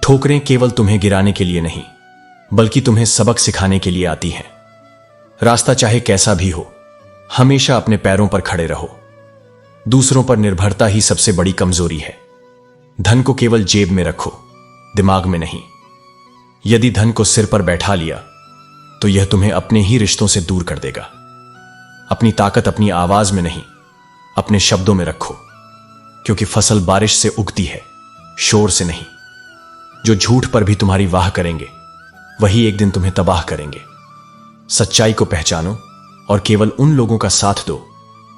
ठोकरें केवल तुम्हें गिराने के लिए नहीं, बल्कि तुम्हें सबक सिखाने के लिए आती हैं। रास्ता चाहे कैसा भी हो, हमेशा अपने पैरों पर खड़े रहो। दूसरों पर निर्भरता ही सबसे बड़ी कमजोरी है। धन को केवल जेब में रखो, दिमाग में नहीं। यदि धन को सिर पर बैठा लिया तो यह तुम्हें अपने ही रिश्तों से दूर कर देगा। अपनी ताकत अपनी आवाज में नहीं, अपने शब्दों में रखो, क्योंकि फसल बारिश से उगती है, शोर से नहीं। जो झूठ पर भी तुम्हारी वाह करेंगे, वही एक दिन तुम्हें तबाह करेंगे। सच्चाई को पहचानो और केवल उन लोगों का साथ दो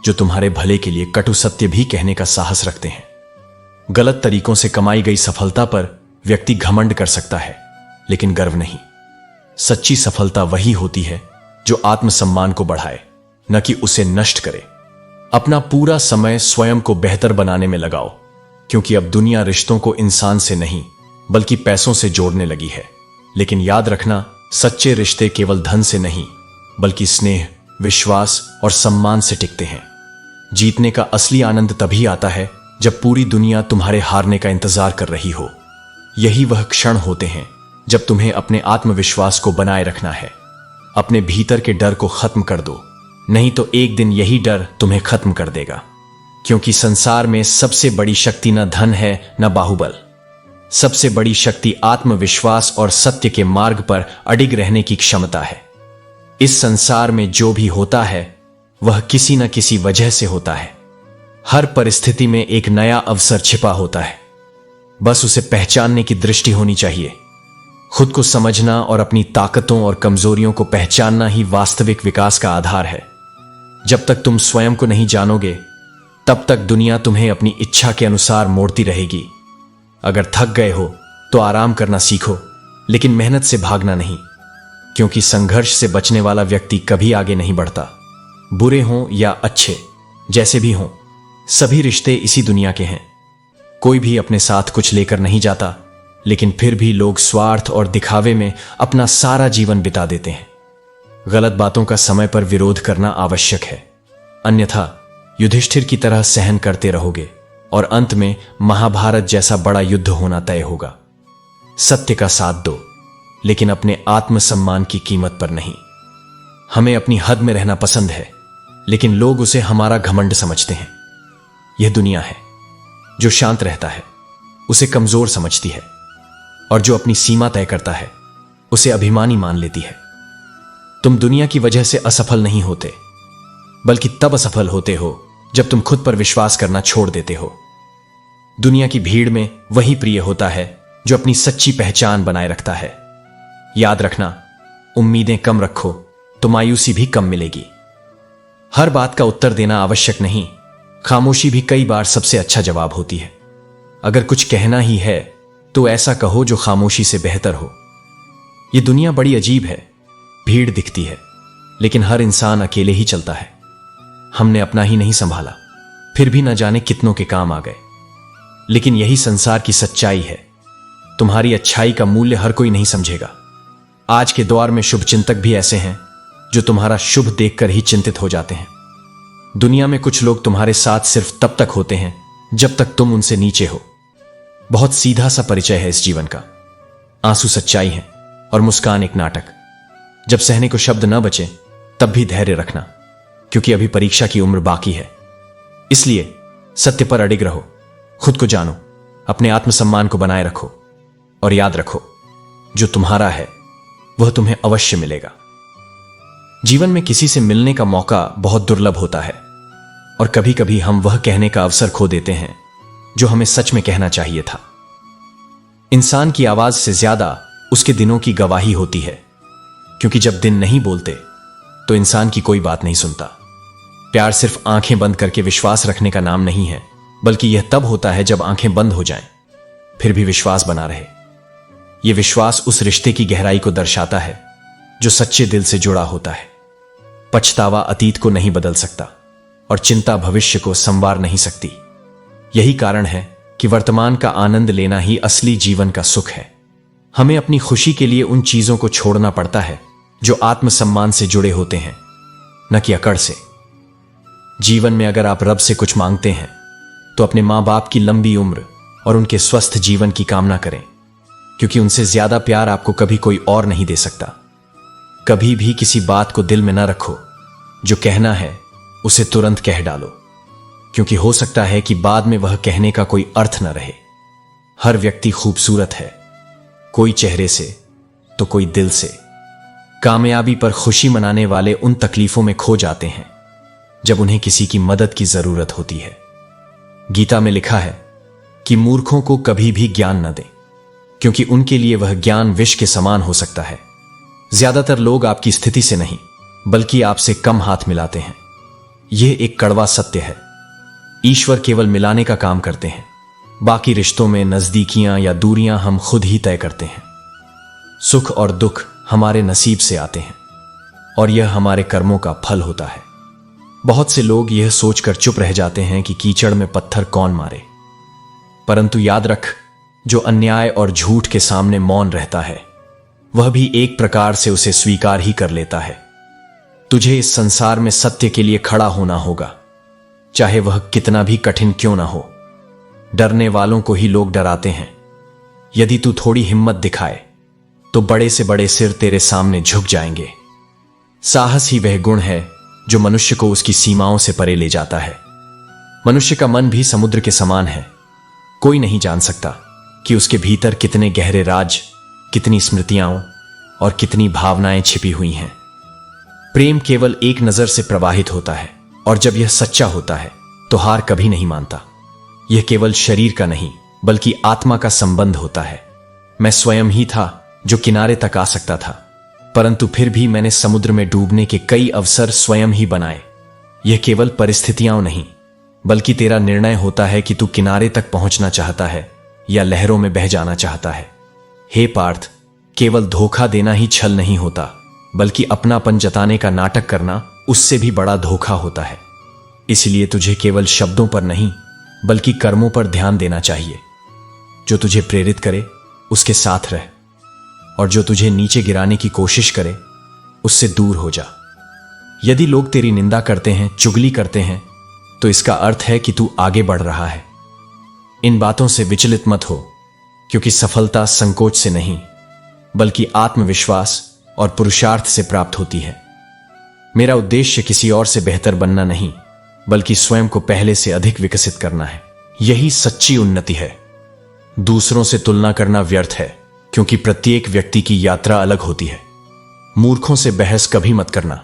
जो तुम्हारे भले के लिए कटु सत्य भी कहने का साहस रखते हैं। गलत तरीकों से कमाई गई सफलता पर व्यक्ति घमंड कर सकता है, लेकिन गर्व नहीं। सच्ची सफलता वही होती है जो आत्मसम्मान को बढ़ाए, न कि उसे नष्ट करे। अपना पूरा समय स्वयं को बेहतर बनाने में लगाओ, क्योंकि अब दुनिया रिश्तों को इंसान से नहीं बल्कि पैसों से जोड़ने लगी है। लेकिन याद रखना, सच्चे रिश्ते केवल धन से नहीं बल्कि स्नेह, विश्वास और सम्मान से टिकते हैं। जीतने का असली आनंद तभी आता है जब पूरी दुनिया तुम्हारे हारने का इंतजार कर रही हो। यही वह क्षण होते हैं जब तुम्हें अपने आत्मविश्वास को बनाए रखना है। अपने भीतर के डर को खत्म कर दो, नहीं तो एक दिन यही डर तुम्हें खत्म कर देगा। क्योंकि संसार में सबसे बड़ी शक्ति न धन है न बाहुबल। सबसे बड़ी शक्ति आत्मविश्वास और सत्य के मार्ग पर अडिग रहने की क्षमता है। इस संसार में जो भी होता है वह किसी न किसी वजह से होता है। हर परिस्थिति में एक नया अवसर छिपा होता है, बस उसे पहचानने की दृष्टि होनी चाहिए। खुद को समझना और अपनी ताकतों और कमजोरियों को पहचानना ही वास्तविक विकास का आधार है। जब तक तुम स्वयं को नहीं जानोगे, तब तक दुनिया तुम्हें अपनी इच्छा के अनुसार मोड़ती रहेगी। अगर थक गए हो तो आराम करना सीखो, लेकिन मेहनत से भागना नहीं, क्योंकि संघर्ष से बचने वाला व्यक्ति कभी आगे नहीं बढ़ता। बुरे हों या अच्छे, जैसे भी हों, सभी रिश्ते इसी दुनिया के हैं। कोई भी अपने साथ कुछ लेकर नहीं जाता, लेकिन फिर भी लोग स्वार्थ और दिखावे में अपना सारा जीवन बिता देते हैं। गलत बातों का समय पर विरोध करना आवश्यक है, अन्यथा युधिष्ठिर की तरह सहन करते रहोगे और अंत में महाभारत जैसा बड़ा युद्ध होना तय होगा। सत्य का साथ दो, लेकिन अपने आत्मसम्मान की कीमत पर नहीं। हमें अपनी हद में रहना पसंद है, लेकिन लोग उसे हमारा घमंड समझते हैं। यह दुनिया है। जो शांत रहता है उसे कमजोर समझती है, और जो अपनी सीमा तय करता है उसे अभिमानी मान लेती है। तुम दुनिया की वजह से असफल नहीं होते, बल्कि तब असफल होते हो जब तुम खुद पर विश्वास करना छोड़ देते हो। दुनिया की भीड़ में वही प्रिय होता है जो अपनी सच्ची पहचान बनाए रखता है। याद रखना, उम्मीदें कम रखो तो मायूसी भी कम मिलेगी। हर बात का उत्तर देना आवश्यक नहीं, खामोशी भी कई बार सबसे अच्छा जवाब होती है। अगर कुछ कहना ही है तो ऐसा कहो जो खामोशी से बेहतर हो। यह दुनिया बड़ी अजीब है। भीड़ दिखती है, लेकिन हर इंसान अकेले ही चलता है। हमने अपना ही नहीं संभाला, फिर भी न जाने कितनों के काम आ गए। लेकिन यही संसार की सच्चाई है। तुम्हारी अच्छाई का मूल्य हर कोई नहीं समझेगा। आज के दौर में शुभचिंतक भी ऐसे हैं जो तुम्हारा शुभ देखकर ही चिंतित हो जाते हैं। दुनिया में कुछ लोग तुम्हारे साथ सिर्फ तब तक होते हैं जब तक तुम उनसे नीचे हो। बहुत सीधा सा परिचय है इस जीवन का। आंसू सच्चाई है और मुस्कान एक नाटक। जब सहने को शब्द न बचे, तब भी धैर्य रखना, क्योंकि अभी परीक्षा की उम्र बाकी है। इसलिए सत्य पर अडिग रहो, खुद को जानो, अपने आत्मसम्मान को बनाए रखो, और याद रखो, जो तुम्हारा है वह तुम्हें अवश्य मिलेगा। जीवन में किसी से मिलने का मौका बहुत दुर्लभ होता है, और कभी कभी हम वह कहने का अवसर खो देते हैं जो हमें सच में कहना चाहिए था। इंसान की आवाज से ज्यादा उसके दिनों की गवाही होती है, क्योंकि जब दिन नहीं बोलते तो इंसान की कोई बात नहीं सुनता। प्यार सिर्फ आंखें बंद करके विश्वास रखने का नाम नहीं है, बल्कि यह तब होता है जब आंखें बंद हो जाएं, फिर भी विश्वास बना रहे। यह विश्वास उस रिश्ते की गहराई को दर्शाता है जो सच्चे दिल से जुड़ा होता है। पछतावा अतीत को नहीं बदल सकता, और चिंता भविष्य को संवार नहीं सकती। यही कारण है कि वर्तमान का आनंद लेना ही असली जीवन का सुख है। हमें अपनी खुशी के लिए उन चीजों को छोड़ना पड़ता है जो आत्मसम्मान से जुड़े होते हैं, न कि अकड़ से। जीवन में अगर आप रब से कुछ मांगते हैं तो अपने मां बाप की लंबी उम्र और उनके स्वस्थ जीवन की कामना करें। क्योंकि उनसे ज्यादा प्यार आपको कभी कोई और नहीं दे सकता। कभी भी किसी बात को दिल में ना रखो। जो कहना है उसे तुरंत कह डालो, क्योंकि हो सकता है कि बाद में वह कहने का कोई अर्थ न रहे। हर व्यक्ति खूबसूरत है, कोई चेहरे से तो कोई दिल से। कामयाबी पर खुशी मनाने वाले उन तकलीफों में खो जाते हैं जब उन्हें किसी की मदद की जरूरत होती है। गीता में लिखा है कि मूर्खों को कभी भी ज्ञान न दें, क्योंकि उनके लिए वह ज्ञान विष के समान हो सकता है। ज्यादातर लोग आपकी स्थिति से नहीं बल्कि आपसे कम हाथ मिलाते हैं। यह एक कड़वा सत्य है। ईश्वर केवल मिलाने का काम करते हैं, बाकी रिश्तों में नजदीकियां या दूरियां हम खुद ही तय करते हैं। सुख और दुख हमारे नसीब से आते हैं और यह हमारे कर्मों का फल होता है। बहुत से लोग यह सोचकर चुप रह जाते हैं कि कीचड़ में पत्थर कौन मारे, परंतु याद रख, जो अन्याय और झूठ के सामने मौन रहता है वह भी एक प्रकार से उसे स्वीकार ही कर लेता है। तुझे इस संसार में सत्य के लिए खड़ा होना होगा, चाहे वह कितना भी कठिन क्यों ना हो। डरने वालों को ही लोग डराते हैं। यदि तू थोड़ी हिम्मत दिखाए तो बड़े से बड़े सिर तेरे सामने झुक जाएंगे। साहस ही वह गुण है जो मनुष्य को उसकी सीमाओं से परे ले जाता है। मनुष्य का मन भी समुद्र के समान है। कोई नहीं जान सकता कि उसके भीतर कितने गहरे राज, कितनी स्मृतियां और कितनी भावनाएं छिपी हुई हैं। प्रेम केवल एक नजर से प्रवाहित होता है, और जब यह सच्चा होता है तो हार कभी नहीं मानता। यह केवल शरीर का नहीं बल्कि आत्मा का संबंध होता है। मैं स्वयं ही था जो किनारे तक आ सकता था, परंतु फिर भी मैंने समुद्र में डूबने के कई अवसर स्वयं ही बनाए। यह केवल परिस्थितियां नहीं बल्कि तेरा निर्णय होता है कि तू किनारे तक पहुंचना चाहता है या लहरों में बह जाना चाहता है। हे पार्थ, केवल धोखा देना ही छल नहीं होता, बल्कि अपनापन जताने का नाटक करना उससे भी बड़ा धोखा होता है। इसलिए तुझे केवल शब्दों पर नहीं बल्कि कर्मों पर ध्यान देना चाहिए। जो तुझे प्रेरित करे उसके साथ रह, और जो तुझे नीचे गिराने की कोशिश करे उससे दूर हो जा। यदि लोग तेरी निंदा करते हैं, चुगली करते हैं, तो इसका अर्थ है कि तू आगे बढ़ रहा है। इन बातों से विचलित मत हो, क्योंकि सफलता संकोच से नहीं बल्कि आत्मविश्वास और पुरुषार्थ से प्राप्त होती है। मेरा उद्देश्य किसी और से बेहतर बनना नहीं बल्कि स्वयं को पहले से अधिक विकसित करना है। यही सच्ची उन्नति है। दूसरों से तुलना करना व्यर्थ है, क्योंकि प्रत्येक व्यक्ति की यात्रा अलग होती है। मूर्खों से बहस कभी मत करना,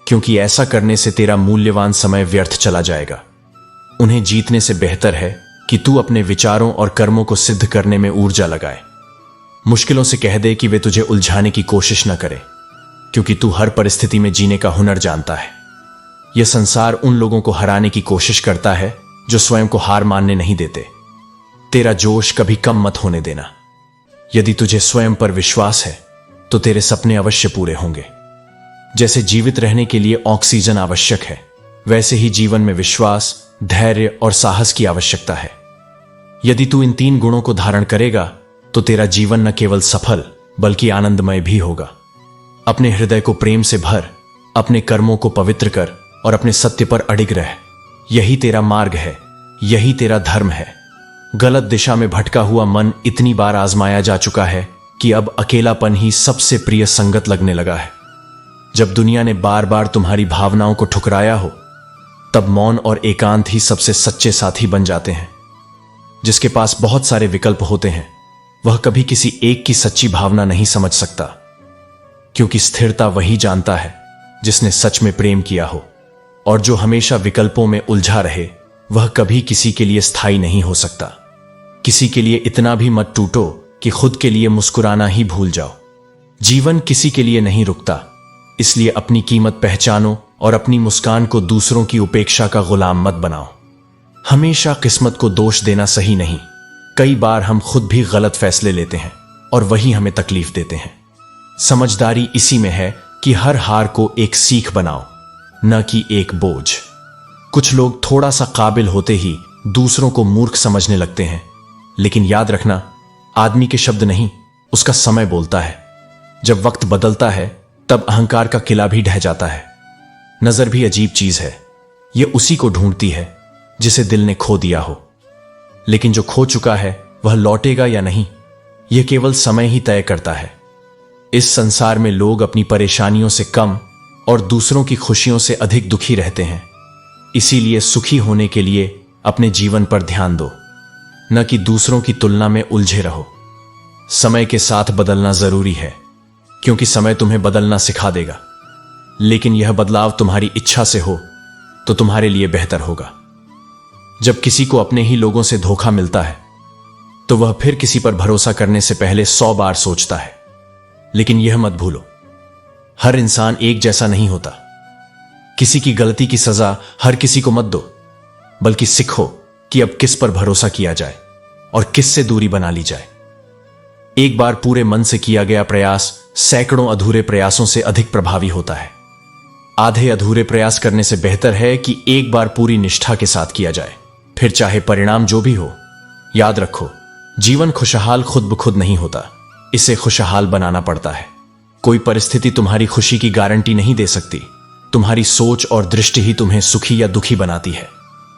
क्योंकि ऐसा करने से तेरा मूल्यवान समय व्यर्थ चला जाएगा। उन्हें जीतने से बेहतर है कि तू अपने विचारों और कर्मों को सिद्ध करने में ऊर्जा लगाए। मुश्किलों से कह दे कि वे तुझे उलझाने की कोशिश न करें, क्योंकि तू हर परिस्थिति में जीने का हुनर जानता है। यह संसार उन लोगों को हराने की कोशिश करता है जो स्वयं को हार मानने नहीं देते। तेरा जोश कभी कम मत होने देना। यदि तुझे स्वयं पर विश्वास है तो तेरे सपने अवश्य पूरे होंगे। जैसे जीवित रहने के लिए ऑक्सीजन आवश्यक है, वैसे ही जीवन में विश्वास, धैर्य और साहस की आवश्यकता है। यदि तू इन 3 गुणों को धारण करेगा तो तेरा जीवन न केवल सफल बल्कि आनंदमय भी होगा। अपने हृदय को प्रेम से भर, अपने कर्मों को पवित्र कर और अपने सत्य पर अडिग रह। यही तेरा मार्ग है, यही तेरा धर्म है। गलत दिशा में भटका हुआ मन इतनी बार आजमाया जा चुका है कि अब अकेलापन ही सबसे प्रिय संगत लगने लगा है। जब दुनिया ने बार बार तुम्हारी भावनाओं को ठुकराया हो, तब मौन और एकांत ही सबसे सच्चे साथी बन जाते हैं। जिसके पास बहुत सारे विकल्प होते हैं वह कभी किसी एक की सच्ची भावना नहीं समझ सकता, क्योंकि स्थिरता वही जानता है जिसने सच में प्रेम किया हो, और जो हमेशा विकल्पों में उलझा रहे वह कभी किसी के लिए स्थायी नहीं हो सकता। किसी के लिए इतना भी मत टूटो कि खुद के लिए मुस्कुराना ही भूल जाओ। जीवन किसी के लिए नहीं रुकता, इसलिए अपनी कीमत पहचानो और अपनी मुस्कान को दूसरों की उपेक्षा का गुलाम मत बनाओ। हमेशा किस्मत को दोष देना सही नहीं। कई बार हम खुद भी गलत फैसले लेते हैं और वही हमें तकलीफ देते हैं। समझदारी इसी में है कि हर हार को एक सीख बनाओ, न कि एक बोझ। कुछ लोग थोड़ा सा काबिल होते ही दूसरों को मूर्ख समझने लगते हैं, लेकिन याद रखना, आदमी के शब्द नहीं, उसका समय बोलता है। जब वक्त बदलता है तब अहंकार का किला भी ढह जाता है। नजर भी अजीब चीज है, यह उसी को ढूंढती है जिसे दिल ने खो दिया हो। लेकिन जो खो चुका है वह लौटेगा या नहीं, यह केवल समय ही तय करता है। इस संसार में लोग अपनी परेशानियों से कम और दूसरों की खुशियों से अधिक दुखी रहते हैं। इसीलिए सुखी होने के लिए अपने जीवन पर ध्यान दो, न कि दूसरों की तुलना में उलझे रहो। समय के साथ बदलना जरूरी है, क्योंकि समय तुम्हें बदलना सिखा देगा। लेकिन यह बदलाव तुम्हारी इच्छा से हो तो तुम्हारे लिए बेहतर होगा। जब किसी को अपने ही लोगों से धोखा मिलता है तो वह फिर किसी पर भरोसा करने से पहले 100 बार सोचता है। लेकिन यह मत भूलो, हर इंसान एक जैसा नहीं होता। किसी की गलती की सजा हर किसी को मत दो, बल्कि सीखो कि अब किस पर भरोसा किया जाए और किस से दूरी बना ली जाए। एक बार पूरे मन से किया गया प्रयास सैकड़ों अधूरे प्रयासों से अधिक प्रभावी होता है। आधे अधूरे प्रयास करने से बेहतर है कि एक बार पूरी निष्ठा के साथ किया जाए, फिर चाहे परिणाम जो भी हो। याद रखो, जीवन खुशहाल खुद ब खुद नहीं होता, इसे खुशहाल बनाना पड़ता है। कोई परिस्थिति तुम्हारी खुशी की गारंटी नहीं दे सकती। तुम्हारी सोच और दृष्टि ही तुम्हें सुखी या दुखी बनाती है।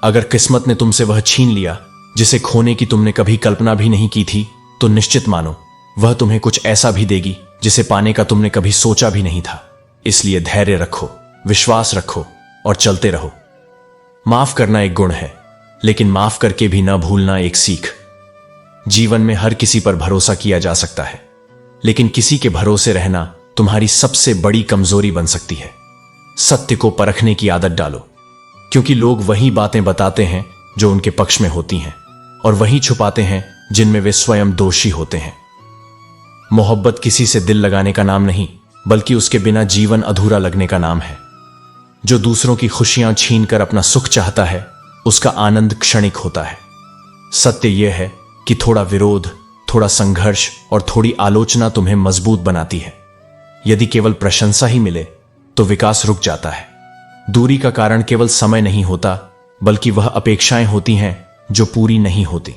अगर किस्मत ने तुमसे वह छीन लिया जिसे खोने की तुमने कभी कल्पना भी नहीं की थी, तो निश्चित मानो वह तुम्हें कुछ ऐसा भी देगी जिसे पाने का तुमने कभी सोचा भी नहीं था। इसलिए धैर्य रखो, विश्वास रखो और चलते रहो। माफ करना एक गुण है, लेकिन माफ करके भी न भूलना एक सीख। जीवन में हर किसी पर भरोसा किया जा सकता है, लेकिन किसी के भरोसे रहना तुम्हारी सबसे बड़ी कमजोरी बन सकती है। सत्य को परखने की आदत डालो, क्योंकि लोग वही बातें बताते हैं जो उनके पक्ष में होती हैं, और वही छुपाते हैं जिनमें वे स्वयं दोषी होते हैं। मोहब्बत किसी से दिल लगाने का नाम नहीं, बल्कि उसके बिना जीवन अधूरा लगने का नाम है। जो दूसरों की खुशियां छीनकर अपना सुख चाहता है, उसका आनंद क्षणिक होता है। सत्य यह है कि थोड़ा विरोध, थोड़ा संघर्ष और थोड़ी आलोचना तुम्हें मजबूत बनाती है। यदि केवल प्रशंसा ही मिले तो विकास रुक जाता है। दूरी का कारण केवल समय नहीं होता, बल्कि वह अपेक्षाएं होती हैं जो पूरी नहीं होती।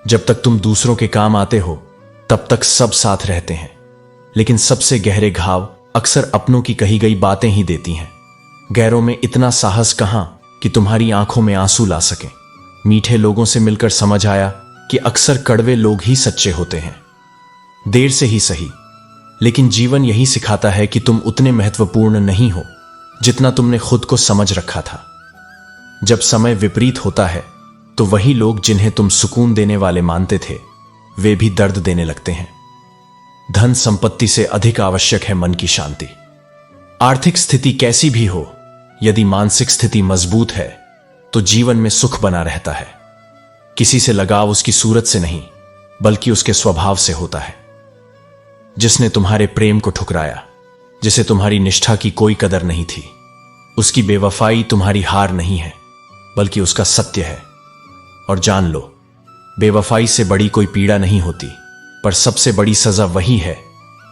जब तक तुम दूसरों के काम आते हो, तब तक सब साथ रहते हैं, लेकिन सबसे गहरे घाव अक्सर अपनों की कही गई बातें ही देती हैं। गैरों में इतना साहस कहां कि तुम्हारी आंखों में आंसू ला सकें। मीठे लोगों से मिलकर समझ आया कि अक्सर कड़वे लोग ही सच्चे होते हैं। देर से ही सही, लेकिन जीवन यही सिखाता है कि तुम उतने महत्वपूर्ण नहीं हो जितना तुमने खुद को समझ रखा था। जब समय विपरीत होता है, तो वही लोग जिन्हें तुम सुकून देने वाले मानते थे, वे भी दर्द देने लगते हैं। धन संपत्ति से अधिक आवश्यक है मन की शांति। आर्थिक स्थिति कैसी भी हो, यदि मानसिक स्थिति मजबूत है तो जीवन में सुख बना रहता है। किसी से लगाव उसकी सूरत से नहीं, बल्कि उसके स्वभाव से होता है। जिसने तुम्हारे प्रेम को ठुकराया, जिसे तुम्हारी निष्ठा की कोई कदर नहीं थी, उसकी बेवफाई तुम्हारी हार नहीं है, बल्कि उसका सत्य है। और जान लो, बेवफाई से बड़ी कोई पीड़ा नहीं होती, पर सबसे बड़ी सजा वही है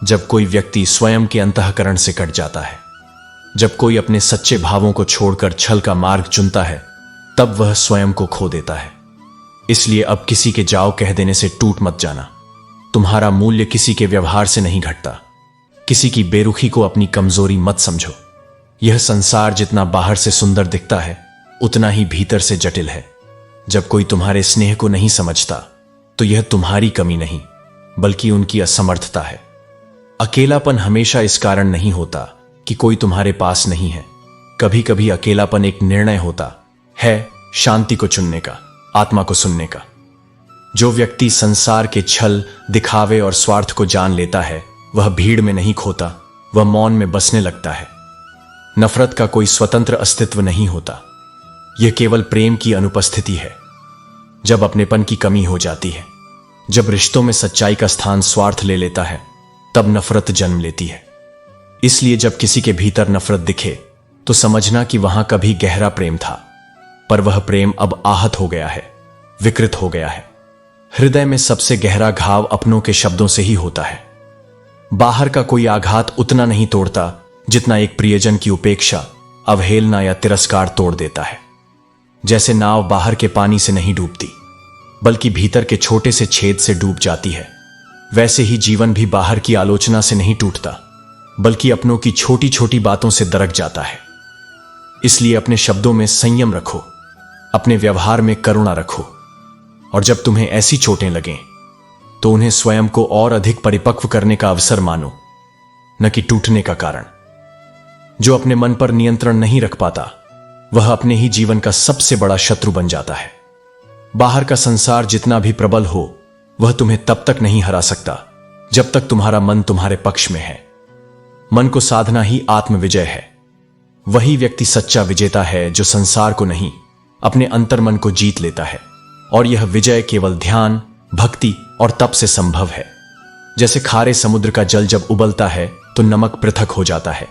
जब कोई व्यक्ति स्वयं के अंतःकरण से कट जाता है। जब कोई अपने सच्चे भावों को छोड़कर छल का मार्ग चुनता है, तब वह स्वयं को खो देता है। इसलिए अब किसी के जाओ कह देने से टूट मत जाना। तुम्हारा मूल्य किसी के व्यवहार से नहीं घटता। किसी की बेरुखी को अपनी कमजोरी मत समझो। यह संसार जितना बाहर से सुंदर दिखता है, उतना ही भीतर से जटिल है। जब कोई तुम्हारे स्नेह को नहीं समझता, तो यह तुम्हारी कमी नहीं, बल्कि उनकी असमर्थता है। अकेलापन हमेशा इस कारण नहीं होता कि कोई तुम्हारे पास नहीं है। कभी कभी अकेलापन एक निर्णय होता है, शांति को चुनने का, आत्मा को सुनने का। जो व्यक्ति संसार के छल, दिखावे और स्वार्थ को जान लेता है, वह भीड़ में नहीं खोता, वह मौन में बसने लगता है। नफरत का कोई स्वतंत्र अस्तित्व नहीं होता, यह केवल प्रेम की अनुपस्थिति है। जब अपनेपन की कमी हो जाती है, जब रिश्तों में सच्चाई का स्थान स्वार्थ ले लेता है, तब नफरत जन्म लेती है। इसलिए जब किसी के भीतर नफरत दिखे, तो समझना कि वहां कभी गहरा प्रेम था, पर वह प्रेम अब आहत हो गया है, विकृत हो गया है। हृदय में सबसे गहरा घाव अपनों के शब्दों से ही होता है। बाहर का कोई आघात उतना नहीं तोड़ता जितना एक प्रियजन की उपेक्षा, अवहेलना या तिरस्कार तोड़ देता है। जैसे नाव बाहर के पानी से नहीं डूबती, बल्कि भीतर के छोटे से छेद से डूब जाती है, वैसे ही जीवन भी बाहर की आलोचना से नहीं टूटता, बल्कि अपनों की छोटी छोटी बातों से दरक जाता है। इसलिए अपने शब्दों में संयम रखो, अपने व्यवहार में करुणा रखो, और जब तुम्हें ऐसी चोटें लगें, तो उन्हें स्वयं को और अधिक परिपक्व करने का अवसर मानो, न कि टूटने का कारण। जो अपने मन पर नियंत्रण नहीं रख पाता, वह अपने ही जीवन का सबसे बड़ा शत्रु बन जाता है। बाहर का संसार जितना भी प्रबल हो, वह तुम्हें तब तक नहीं हरा सकता जब तक तुम्हारा मन तुम्हारे पक्ष में है। मन को साधना ही आत्मविजय है। वही व्यक्ति सच्चा विजेता है जो संसार को नहीं, अपने अंतर्मन को जीत लेता है। और यह विजय केवल ध्यान, भक्ति और तप से संभव है। जैसे खारे समुद्र का जल जब उबलता है तो नमक पृथक हो जाता है,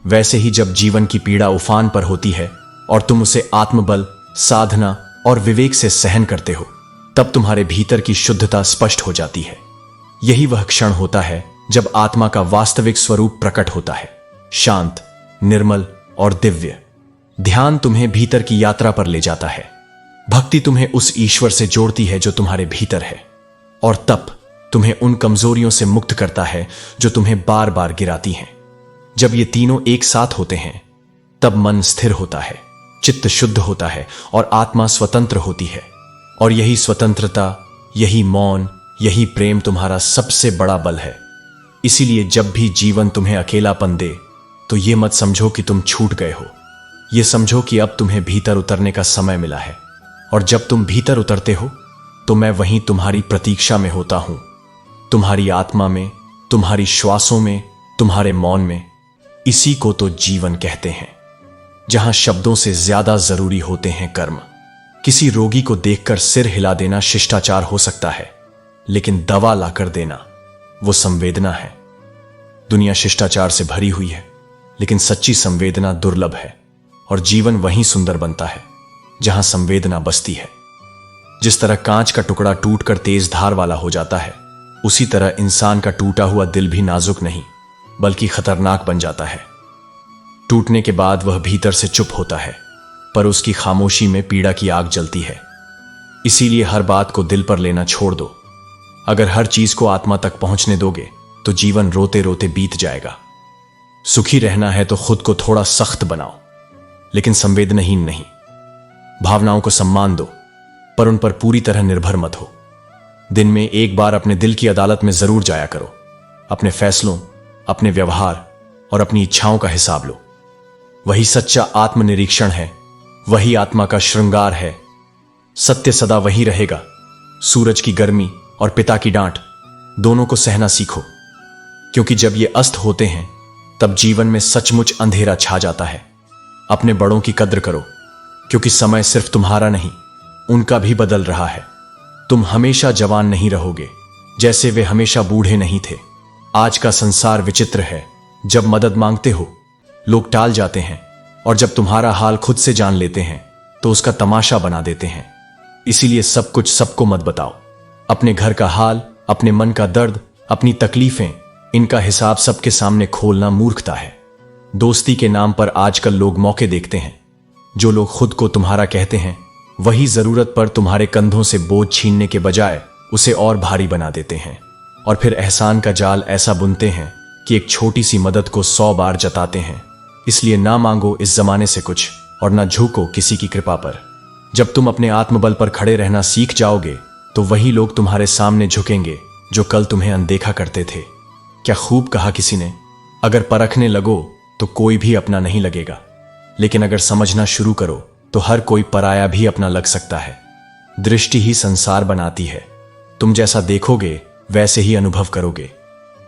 वैसे ही जब जीवन की पीड़ा उफान पर होती है और तुम उसे आत्मबल, साधना और विवेक से सहन करते हो, तब तुम्हारे भीतर की शुद्धता स्पष्ट हो जाती है। यही वह क्षण होता है जब आत्मा का वास्तविक स्वरूप प्रकट होता है, शांत, निर्मल और दिव्य। ध्यान तुम्हें भीतर की यात्रा पर ले जाता है। भक्ति तुम्हें उस ईश्वर से जोड़ती है जो तुम्हारे भीतर है। और तप तुम्हें उन कमजोरियों से मुक्त करता है जो तुम्हें बार बार गिराती हैं। जब ये तीनों एक साथ होते हैं, तब मन स्थिर होता है, चित्त शुद्ध होता है और आत्मा स्वतंत्र होती है। और यही स्वतंत्रता, यही मौन, यही प्रेम तुम्हारा सबसे बड़ा बल है। इसीलिए जब भी जीवन तुम्हें अकेलापन दे, तो ये मत समझो कि तुम छूट गए हो। ये समझो कि अब तुम्हें भीतर उतरने का समय मिला है। और जब तुम भीतर उतरते हो, तो मैं वहीं तुम्हारी प्रतीक्षा में होता हूं, तुम्हारी आत्मा में, तुम्हारी श्वासों में, तुम्हारे मौन में। इसी को तो जीवन कहते हैं, जहां शब्दों से ज्यादा जरूरी होते हैं कर्म। किसी रोगी को देखकर सिर हिला देना शिष्टाचार हो सकता है, लेकिन दवा लाकर देना वो संवेदना है। दुनिया शिष्टाचार से भरी हुई है, लेकिन सच्ची संवेदना दुर्लभ है। और जीवन वहीं सुंदर बनता है जहां संवेदना बसती है। जिस तरह कांच का टुकड़ा टूटकर तेज धार वाला हो जाता है, उसी तरह इंसान का टूटा हुआ दिल भी नाजुक नहीं, बल्कि खतरनाक बन जाता है। टूटने के बाद वह भीतर से चुप होता है, पर उसकी खामोशी में पीड़ा की आग जलती है। इसीलिए हर बात को दिल पर लेना छोड़ दो। अगर हर चीज को आत्मा तक पहुंचने दोगे, तो जीवन रोते रोते बीत जाएगा। सुखी रहना है तो खुद को थोड़ा सख्त बनाओ, लेकिन संवेदनहीन नहीं। भावनाओं को सम्मान दो, पर उन पर पूरी तरह निर्भर मत हो। दिन में एक बार अपने दिल की अदालत में जरूर जाया करो। अपने फैसलों, अपने व्यवहार और अपनी इच्छाओं का हिसाब लो। वही सच्चा आत्मनिरीक्षण है, वही आत्मा का श्रृंगार है। सत्य सदा वही रहेगा। सूरज की गर्मी और पिता की डांट दोनों को सहना सीखो, क्योंकि जब ये अस्त होते हैं, तब जीवन में सचमुच अंधेरा छा जाता है। अपने बड़ों की कद्र करो, क्योंकि समय सिर्फ तुम्हारा नहीं, उनका भी बदल रहा है। तुम हमेशा जवान नहीं रहोगे, जैसे वे हमेशा बूढ़े नहीं थे। आज का संसार विचित्र है। जब मदद मांगते हो, लोग टाल जाते हैं, और जब तुम्हारा हाल खुद से जान लेते हैं, तो उसका तमाशा बना देते हैं। इसीलिए सब कुछ सबको मत बताओ। अपने घर का हाल, अपने मन का दर्द, अपनी तकलीफें, इनका हिसाब सबके सामने खोलना मूर्खता है। दोस्ती के नाम पर आजकल लोग मौके देखते हैं। जो लोग खुद को तुम्हारा कहते हैं, वही जरूरत पर तुम्हारे कंधों से बोझ छीनने के बजाय उसे और भारी बना देते हैं। और फिर एहसान का जाल ऐसा बुनते हैं कि एक छोटी सी मदद को 100 बार जताते हैं। इसलिए ना मांगो इस जमाने से कुछ, और ना झुको किसी की कृपा पर। जब तुम अपने आत्मबल पर खड़े रहना सीख जाओगे, तो वही लोग तुम्हारे सामने झुकेंगे जो कल तुम्हें अनदेखा करते थे। क्या खूब कहा किसी ने, अगर परखने लगो तो कोई भी अपना नहीं लगेगा, लेकिन अगर समझना शुरू करो तो हर कोई पराया भी अपना लग सकता है। दृष्टि ही संसार बनाती है। तुम जैसा देखोगे वैसे ही अनुभव करोगे।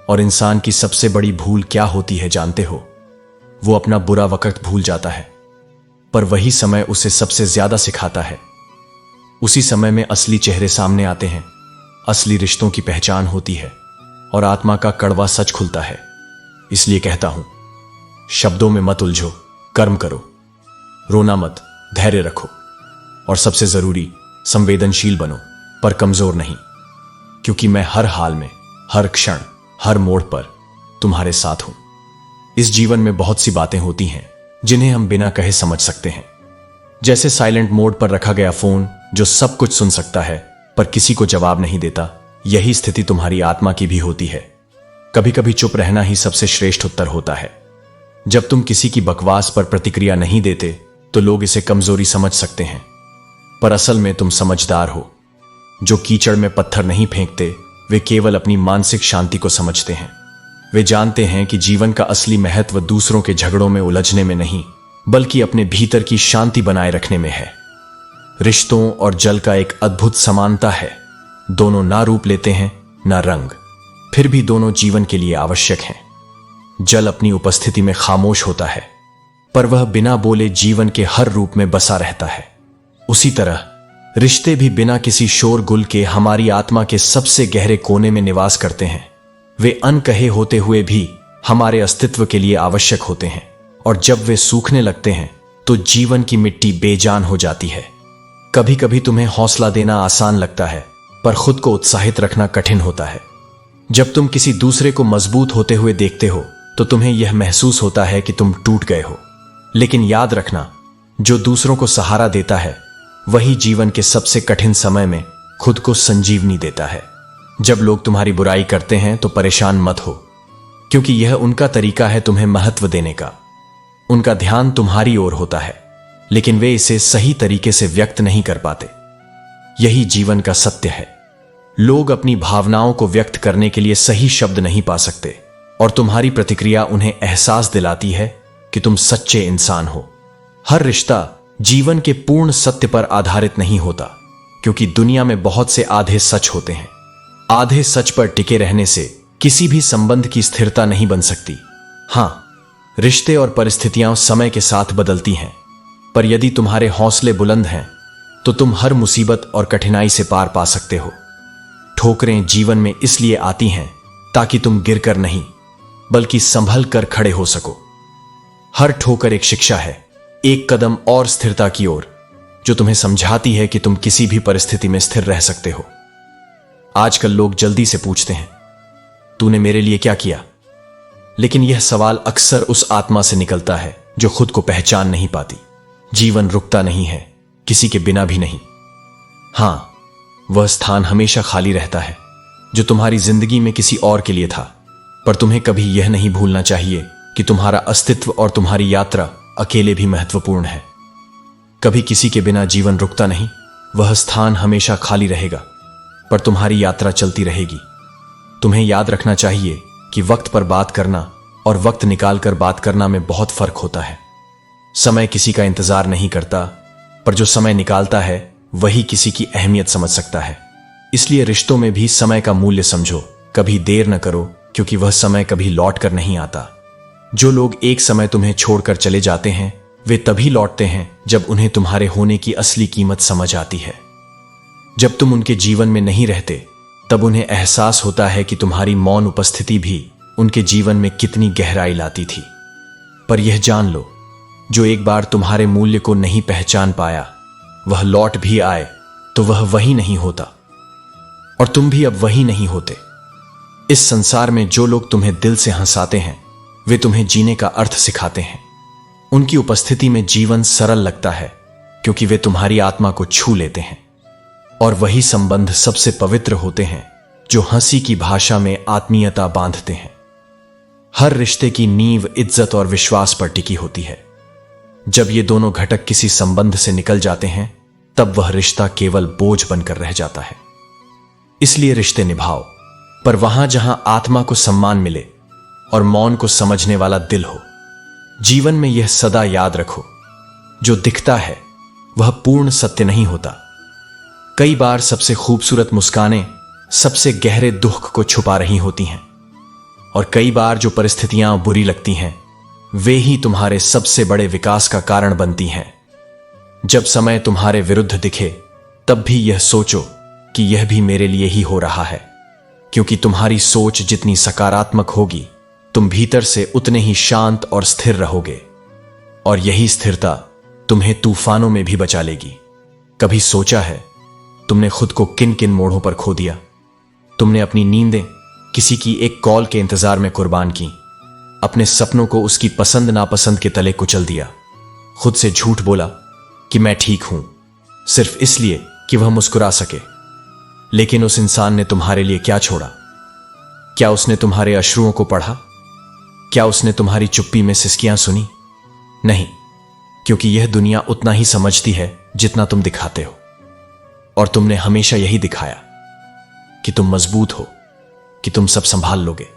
और इंसान की सबसे बड़ी भूल क्या होती है जानते हो? वो अपना बुरा वक्त भूल जाता है, पर वही समय उसे सबसे ज्यादा सिखाता है। उसी समय में असली चेहरे सामने आते हैं, असली रिश्तों की पहचान होती है, और आत्मा का कड़वा सच खुलता है। इसलिए कहता हूं, शब्दों में मत उलझो, कर्म करो, रोना मत, धैर्य रखो, और सबसे जरूरी संवेदनशील बनो, पर कमजोर नहीं। क्योंकि मैं हर हाल में, हर क्षण, हर मोड़ पर तुम्हारे साथ हूं। इस जीवन में बहुत सी बातें होती हैं जिन्हें हम बिना कहे समझ सकते हैं। जैसे साइलेंट मोड पर रखा गया फोन जो सब कुछ सुन सकता है पर किसी को जवाब नहीं देता। यही स्थिति तुम्हारी आत्मा की भी होती है। कभी कभी चुप रहना ही सबसे श्रेष्ठ उत्तर होता है। जब तुम किसी की बकवास पर प्रतिक्रिया नहीं देते, तो लोग इसे कमजोरी समझ सकते हैं, पर असल में तुम समझदार हो। जो कीचड़ में पत्थर नहीं फेंकते, वे केवल अपनी मानसिक शांति को समझते हैं। वे जानते हैं कि जीवन का असली महत्व दूसरों के झगड़ों में उलझने में नहीं, बल्कि अपने भीतर की शांति बनाए रखने में है। रिश्तों और जल का एक अद्भुत समानता है। दोनों ना रूप लेते हैं ना रंग, फिर भी दोनों जीवन के लिए आवश्यक हैं। जल अपनी उपस्थिति में खामोश होता है, पर वह बिना बोले जीवन के हर रूप में बसा रहता है। उसी तरह रिश्ते भी बिना किसी शोरगुल के हमारी आत्मा के सबसे गहरे कोने में निवास करते हैं। वे अनकहे होते हुए भी हमारे अस्तित्व के लिए आवश्यक होते हैं, और जब वे सूखने लगते हैं तो जीवन की मिट्टी बेजान हो जाती है। कभी कभी तुम्हें हौसला देना आसान लगता है, पर खुद को उत्साहित रखना कठिन होता है। जब तुम किसी दूसरे को मजबूत होते हुए देखते हो तो तुम्हें यह महसूस होता है कि तुम टूट गए हो। लेकिन याद रखना, जो दूसरों को सहारा देता है वही जीवन के सबसे कठिन समय में खुद को संजीवनी देता है। जब लोग तुम्हारी बुराई करते हैं तो परेशान मत हो, क्योंकि यह उनका तरीका है तुम्हें महत्व देने का। उनका ध्यान तुम्हारी ओर होता है, लेकिन वे इसे सही तरीके से व्यक्त नहीं कर पाते। यही जीवन का सत्य है। लोग अपनी भावनाओं को व्यक्त करने के लिए सही शब्द नहीं पा सकते, और तुम्हारी प्रतिक्रिया उन्हें एहसास दिलाती है कि तुम सच्चे इंसान हो। हर रिश्ता जीवन के पूर्ण सत्य पर आधारित नहीं होता, क्योंकि दुनिया में बहुत से आधे सच होते हैं। आधे सच पर टिके रहने से किसी भी संबंध की स्थिरता नहीं बन सकती। हां, रिश्ते और परिस्थितियां समय के साथ बदलती हैं, पर यदि तुम्हारे हौसले बुलंद हैं तो तुम हर मुसीबत और कठिनाई से पार पा सकते हो। ठोकरें जीवन में इसलिए आती हैं ताकि तुम गिरकर नहीं, बल्कि संभल कर खड़े हो सको। हर ठोकर एक शिक्षा है, एक कदम और स्थिरता की ओर, जो तुम्हें समझाती है कि तुम किसी भी परिस्थिति में स्थिर रह सकते हो। आजकल लोग जल्दी से पूछते हैं, तूने मेरे लिए क्या किया? लेकिन यह सवाल अक्सर उस आत्मा से निकलता है जो खुद को पहचान नहीं पाती। जीवन रुकता नहीं है, किसी के बिना भी नहीं। हां, वह स्थान हमेशा खाली रहता है जो तुम्हारी जिंदगी में किसी और के लिए था, पर तुम्हें कभी यह नहीं भूलना चाहिए कि तुम्हारा अस्तित्व और तुम्हारी यात्रा अकेले भी महत्वपूर्ण है। कभी किसी के बिना जीवन रुकता नहीं, वह स्थान हमेशा खाली रहेगा, पर तुम्हारी यात्रा चलती रहेगी। तुम्हें याद रखना चाहिए कि वक्त पर बात करना और वक्त निकालकर बात करना में बहुत फर्क होता है। समय किसी का इंतजार नहीं करता, पर जो समय निकालता है वही किसी की अहमियत समझ सकता है। इसलिए रिश्तों में भी समय का मूल्य समझो, कभी देर न करो, क्योंकि वह समय कभी लौट कर नहीं आता। जो लोग एक समय तुम्हें छोड़कर चले जाते हैं वे तभी लौटते हैं जब उन्हें तुम्हारे होने की असली कीमत समझ आती है। जब तुम उनके जीवन में नहीं रहते तब उन्हें एहसास होता है कि तुम्हारी मौन उपस्थिति भी उनके जीवन में कितनी गहराई लाती थी। पर यह जान लो, जो एक बार तुम्हारे मूल्य को नहीं पहचान पाया वह लौट भी आए तो वह वही नहीं होता, और तुम भी अब वही नहीं होते। इस संसार में जो लोग तुम्हें दिल से हंसाते हैं वे तुम्हें जीने का अर्थ सिखाते हैं। उनकी उपस्थिति में जीवन सरल लगता है, क्योंकि वे तुम्हारी आत्मा को छू लेते हैं। और वही संबंध सबसे पवित्र होते हैं जो हंसी की भाषा में आत्मीयता बांधते हैं। हर रिश्ते की नींव इज्जत और विश्वास पर टिकी होती है। जब ये दोनों घटक किसी संबंध से निकल जाते हैं तब वह रिश्ता केवल बोझ बनकर रह जाता है। इसलिए रिश्ते निभाओ, पर वहां जहां आत्मा को सम्मान मिले और मौन को समझने वाला दिल हो। जीवन में यह सदा याद रखो, जो दिखता है वह पूर्ण सत्य नहीं होता। कई बार सबसे खूबसूरत मुस्कानें सबसे गहरे दुख को छुपा रही होती हैं, और कई बार जो परिस्थितियां बुरी लगती हैं वे ही तुम्हारे सबसे बड़े विकास का कारण बनती हैं। जब समय तुम्हारे विरुद्ध दिखे तब भी यह सोचो कि यह भी मेरे लिए ही हो रहा है, क्योंकि तुम्हारी सोच जितनी सकारात्मक होगी तुम भीतर से उतने ही शांत और स्थिर रहोगे, और यही स्थिरता तुम्हें तूफानों में भी बचा लेगी। कभी सोचा है तुमने खुद को किन किन मोड़ों पर खो दिया? तुमने अपनी नींदें किसी की एक कॉल के इंतजार में कुर्बान की, अपने सपनों को उसकी पसंद नापसंद के तले कुचल दिया, खुद से झूठ बोला कि मैं ठीक हूं सिर्फ इसलिए कि वह मुस्कुरा सके। लेकिन उस इंसान ने तुम्हारे लिए क्या छोड़ा? क्या उसने तुम्हारे अश्रुओं को पढ़ा? क्या उसने तुम्हारी चुप्पी में सिसकियां सुनी? नहीं, क्योंकि यह दुनिया उतना ही समझती है जितना तुम दिखाते हो, और तुमने हमेशा यही दिखाया कि तुम मजबूत हो, कि तुम सब संभाल लोगे,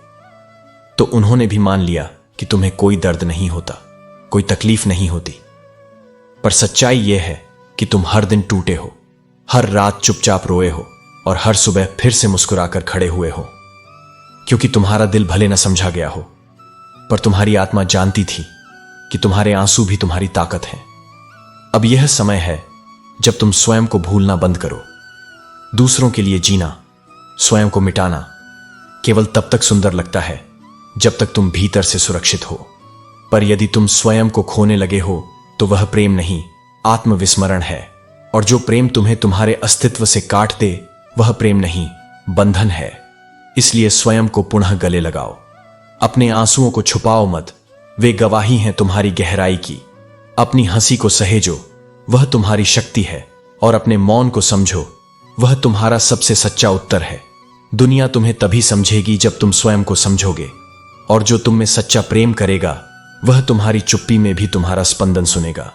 तो उन्होंने भी मान लिया कि तुम्हें कोई दर्द नहीं होता, कोई तकलीफ नहीं होती। पर सच्चाई यह है कि तुम हर दिन टूटे हो, हर रात चुपचाप रोए हो और हर सुबह फिर से मुस्कुराकर खड़े हुए हो, क्योंकि तुम्हारा दिल भले न समझा गया हो, पर तुम्हारी आत्मा जानती थी कि तुम्हारे आंसू भी तुम्हारी ताकत हैं। अब यह समय है जब तुम स्वयं को भूलना बंद करो। दूसरों के लिए जीना, स्वयं को मिटाना केवल तब तक सुंदर लगता है जब तक तुम भीतर से सुरक्षित हो। पर यदि तुम स्वयं को खोने लगे हो तो वह प्रेम नहीं, आत्मविस्मरण है। और जो प्रेम तुम्हें तुम्हारे अस्तित्व से काट दे वह प्रेम नहीं, बंधन है। इसलिए स्वयं को पुनः गले लगाओ। अपने आंसुओं को छुपाओ मत, वे गवाही हैं तुम्हारी गहराई की। अपनी हंसी को सहेजो, वह तुम्हारी शक्ति है। और अपने मौन को समझो, वह तुम्हारा सबसे सच्चा उत्तर है। दुनिया तुम्हें तभी समझेगी जब तुम स्वयं को समझोगे, और जो तुम में सच्चा प्रेम करेगा वह तुम्हारी चुप्पी में भी तुम्हारा स्पंदन सुनेगा।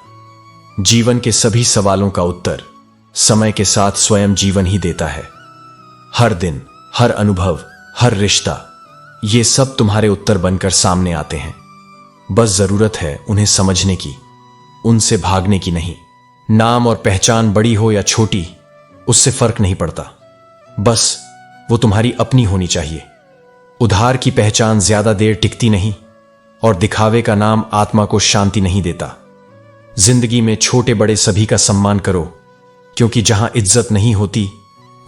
जीवन के सभी सवालों का उत्तर समय के साथ स्वयं जीवन ही देता है। हर दिन, हर अनुभव, हर रिश्ता, ये सब तुम्हारे उत्तर बनकर सामने आते हैं। बस जरूरत है उन्हें समझने की, उनसे भागने की नहीं। नाम और पहचान बड़ी हो या छोटी, उससे फर्क नहीं पड़ता, बस वो तुम्हारी अपनी होनी चाहिए। उधार की पहचान ज्यादा देर टिकती नहीं, और दिखावे का नाम आत्मा को शांति नहीं देता। जिंदगी में छोटे बड़े सभी का सम्मान करो, क्योंकि जहां इज्जत नहीं होती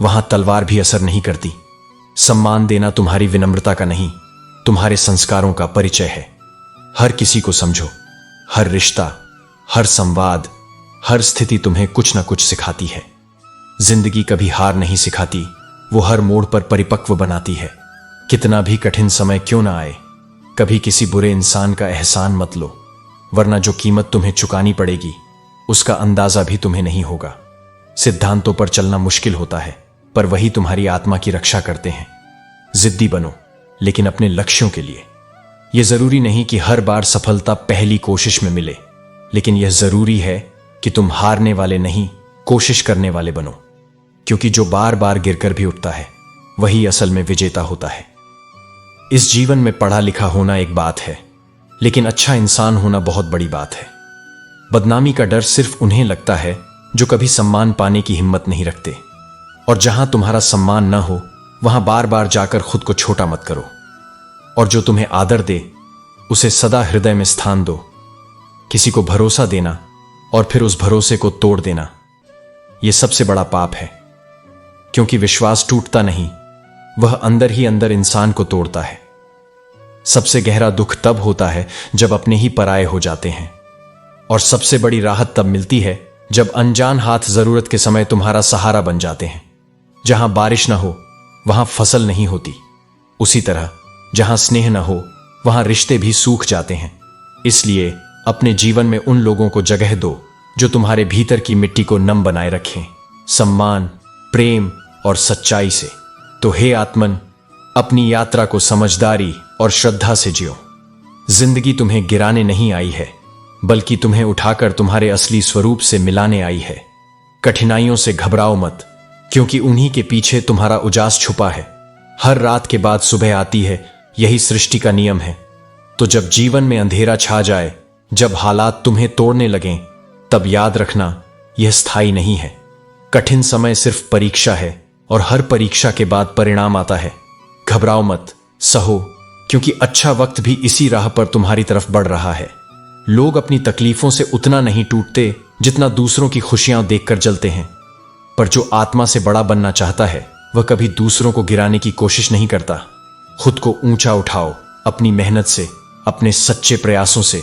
वहां तलवार भी असर नहीं करती। सम्मान देना तुम्हारी विनम्रता का नहीं, तुम्हारे संस्कारों का परिचय है। हर किसी को समझो, हर रिश्ता, हर संवाद, हर स्थिति तुम्हें कुछ न कुछ सिखाती है। जिंदगी कभी हार नहीं सिखाती, वो हर मोड़ पर परिपक्व बनाती है। कितना भी कठिन समय क्यों ना आए, कभी किसी बुरे इंसान का एहसान मत लो, वरना जो कीमत तुम्हें चुकानी पड़ेगी उसका अंदाजा भी तुम्हें नहीं होगा। सिद्धांतों पर चलना मुश्किल होता है, पर वही तुम्हारी आत्मा की रक्षा करते हैं। जिद्दी बनो, लेकिन अपने लक्ष्यों के लिए। यह जरूरी नहीं कि हर बार सफलता पहली कोशिश में मिले, लेकिन यह जरूरी है कि तुम हारने वाले नहीं, कोशिश करने वाले बनो। क्योंकि जो बार बार गिरकर भी उठता है वही असल में विजेता होता है। इस जीवन में पढ़ा लिखा होना एक बात है, लेकिन अच्छा इंसान होना बहुत बड़ी बात है। बदनामी का डर सिर्फ उन्हें लगता है जो कभी सम्मान पाने की हिम्मत नहीं रखते। और जहां तुम्हारा सम्मान न हो वहां बार बार जाकर खुद को छोटा मत करो। और जो तुम्हें आदर दे उसे सदा हृदय में स्थान दो। किसी को भरोसा देना और फिर उस भरोसे को तोड़ देना, यह सबसे बड़ा पाप है। क्योंकि विश्वास टूटता नहीं, वह अंदर ही अंदर इंसान को तोड़ता है। सबसे गहरा दुख तब होता है जब अपने ही पराये हो जाते हैं। और सबसे बड़ी राहत तब मिलती है जब अनजान हाथ जरूरत के समय तुम्हारा सहारा बन जाते हैं। जहां बारिश ना हो वहां फसल नहीं होती, उसी तरह जहां स्नेह न हो वहां रिश्ते भी सूख जाते हैं। इसलिए अपने जीवन में उन लोगों को जगह दो जो तुम्हारे भीतर की मिट्टी को नम बनाए रखें, सम्मान, प्रेम और सच्चाई से। तो हे आत्मन, अपनी यात्रा को समझदारी और श्रद्धा से जियो। जिंदगी तुम्हें गिराने नहीं आई है, बल्कि तुम्हें उठाकर तुम्हारे असली स्वरूप से मिलाने आई है। कठिनाइयों से घबराओ मत, क्योंकि उन्हीं के पीछे तुम्हारा उजास छुपा है। हर रात के बाद सुबह आती है, यही सृष्टि का नियम है। तो जब जीवन में अंधेरा छा जाए, जब हालात तुम्हें तोड़ने लगें, तब याद रखना यह स्थायी नहीं है। कठिन समय सिर्फ परीक्षा है, और हर परीक्षा के बाद परिणाम आता है। घबराओ मत, सहो, क्योंकि अच्छा वक्त भी इसी राह पर तुम्हारी तरफ बढ़ रहा है। लोग अपनी तकलीफों से उतना नहीं टूटते जितना दूसरों की खुशियां देखकर जलते हैं। पर जो आत्मा से बड़ा बनना चाहता है वह कभी दूसरों को गिराने की कोशिश नहीं करता। खुद को ऊंचा उठाओ, अपनी मेहनत से, अपने सच्चे प्रयासों से।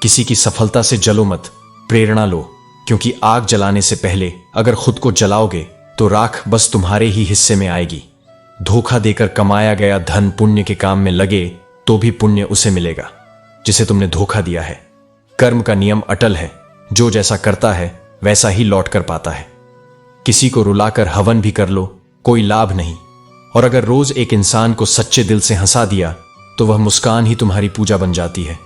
किसी की सफलता से जलो मत, प्रेरणा लो, क्योंकि आग जलाने से पहले अगर खुद को जलाओगे तो राख बस तुम्हारे ही हिस्से में आएगी। धोखा देकर कमाया गया धन पुण्य के काम में लगे तो भी पुण्य उसे मिलेगा जिसे तुमने धोखा दिया है। कर्म का नियम अटल है, जो जैसा करता है वैसा ही लौट कर पाता है। किसी को रुलाकर हवन भी कर लो, कोई लाभ नहीं। और अगर रोज एक इंसान को सच्चे दिल से हंसा दिया तो वह मुस्कान ही तुम्हारी पूजा बन जाती है।